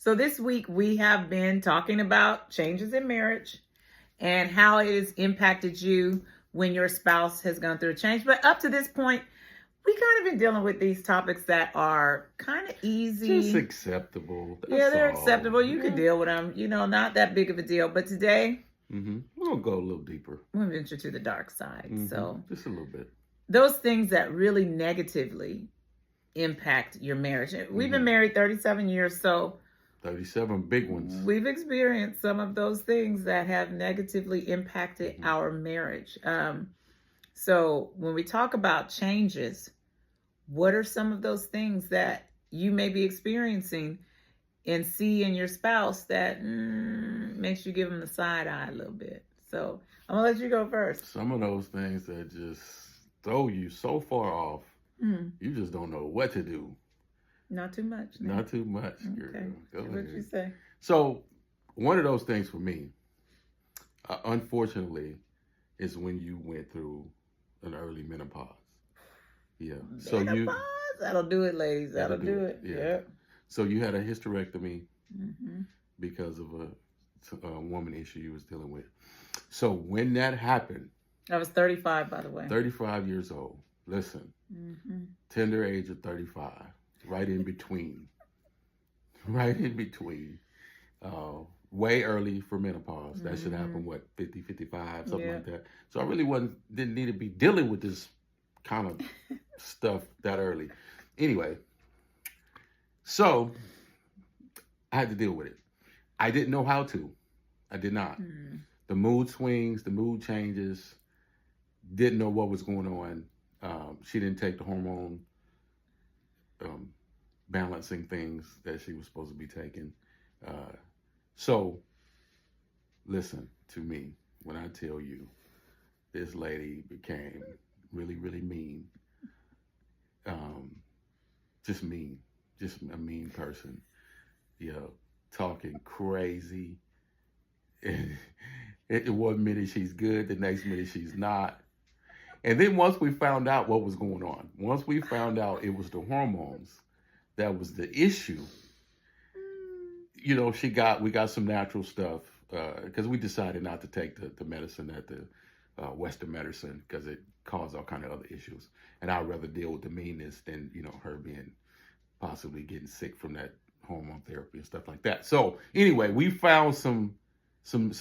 So this week we have been talking about changes in marriage and how it has impacted you when your spouse has gone through a change. But up to this point, we kind of been dealing with these topics that are kind of easy. Just acceptable. Yeah, they're all. acceptable. You can deal with them, not that big of a deal. But today, we're going to go a little deeper. we'll venture to the dark side. So just a little bit. Those things that really negatively impact your marriage. We've been married 37 years, so 37 big ones. We've experienced some of those things that have negatively impacted our marriage. So when we talk about changes, what are some of those things that you may be experiencing and see in your spouse that makes you give them the side eye a little bit? So I'm going to let you go first. Some of those things that just throw you so far off, you just don't know what to do. Not too much. No. Not too much, girl. Okay. Go What ahead. you say? So one of those things for me, unfortunately, is when you went through an early menopause. Yeah. So That'll do it, ladies. That'll do it. Yeah. Yep. So you had a hysterectomy because of a woman issue you was dealing with. So when that happened, I was 35, by the way. 35 years old. Listen, tender age of 35, right in between. Right in between. Way early for menopause. That should happen, 50, 55, something like that. So I really didn't need to be dealing with this kind of stuff that early. Anyway, so I had to deal with it. I didn't know how to. I did not. The mood swings, the mood changes, didn't know what was going on. She didn't take the hormone balancing things that she was supposed to be taking. So listen to me when I tell you this lady became really, really mean. Just mean. Just a mean person. Talking crazy. One minute she's good, the next minute she's not. And then once we found out what was going on, once we found out it was the hormones that was the issue, we got some natural stuff because we decided not to take the medicine at the Western medicine because it caused all kind of other issues. And I'd rather deal with the meanness than, her being possibly getting sick from that hormone therapy and stuff like that. So anyway, we found some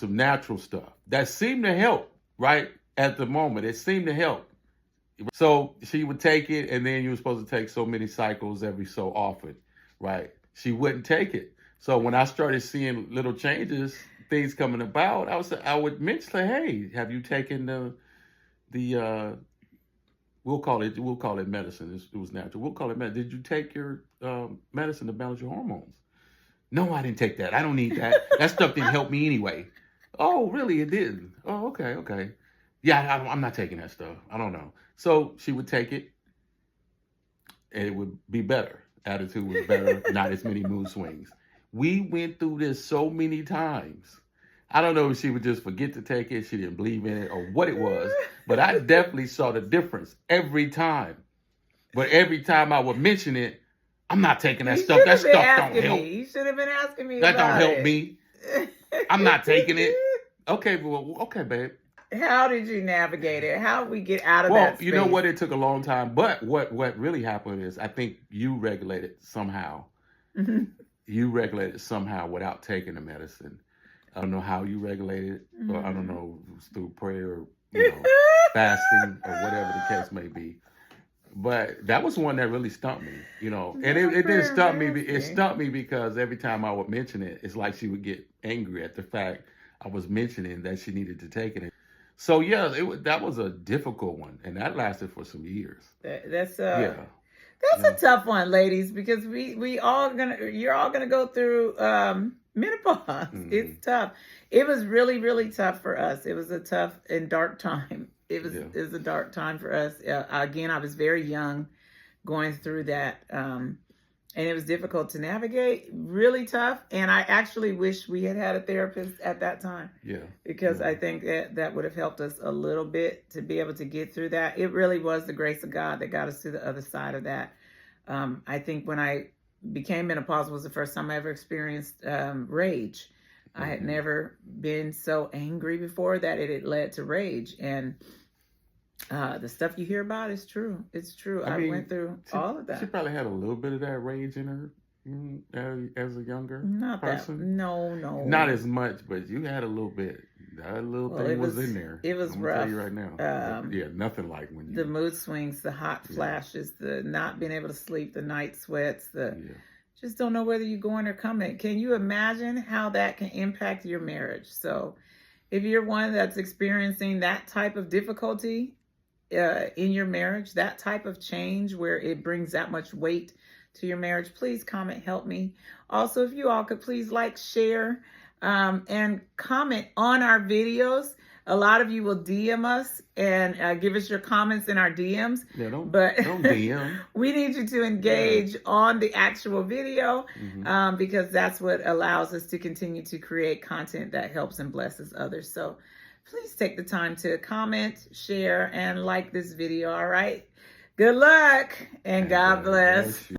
natural stuff that seemed to help, right? At the moment, it seemed to help. So she would take it, and then you were supposed to take so many cycles every so often, right? She wouldn't take it. So when I started seeing little changes, things coming about, I would mention, hey, have you taken the we'll call it medicine. It was natural. We'll call it medicine. Did you take your medicine to balance your hormones? No, I didn't take that. I don't need that. That stuff didn't help me anyway. Oh, really? It didn't? Oh, okay. Yeah, I'm not taking that stuff. I don't know. So she would take it, and it would be better. Attitude was better, not as many mood swings. We went through this so many times. I don't know if she would just forget to take it, she didn't believe in it, or what it was, but I definitely saw the difference every time. But every time I would mention it, I'm not taking that stuff. That stuff don't help. You should have been asking me that about don't help me. I'm not taking it. Okay, babe. How did you navigate it? How did we get out of that space? You know what? It took a long time. But what really happened is I think you regulated somehow. You regulated somehow without taking the medicine. I don't know how you regulated it. Or I don't know if it was through prayer or fasting or whatever the case may be. But that was one that really stumped me, And it didn't stump me. It stumped me because every time I would mention it, it's like she would get angry at the fact I was mentioning that she needed to take it. So yeah, that was a difficult one, and that lasted for some years. That's a tough one, ladies, because you're all gonna go through menopause. It's tough. It was really, really tough for us. It was a tough and dark time. It was a dark time for us. Again, I was very young going through that. And it was difficult to navigate, really tough. And I actually wish we had a therapist at that time. Yeah. Because I think that would have helped us a little bit to be able to get through that. It really was the grace of God that got us to the other side of that. I think when I became menopausal was the first time I ever experienced rage. I had never been so angry before that it had led to rage. And the stuff you hear about is true. It's true. I mean, went through all of that. She probably had a little bit of that rage in her as a younger person. No. Not as much, but you had a little bit. That little thing was in there. It was I'm rough. Tell you right now. Yeah, nothing like when you... The mood swings, the hot flashes, the not being able to sleep, the night sweats, just don't know whether you're going or coming. Can you imagine how that can impact your marriage? So if you're one that's experiencing that type of difficulty in your marriage, that type of change where it brings that much weight to your marriage, please comment, help me. Also, if you all could please like, share, and comment on our videos. A lot of you will DM us and give us your comments in our DMs. Yeah, don't DM. We need you to engage on the actual video because that's what allows us to continue to create content that helps and blesses others. So please take the time to comment, share, and like this video, all right? Good luck, and God bless.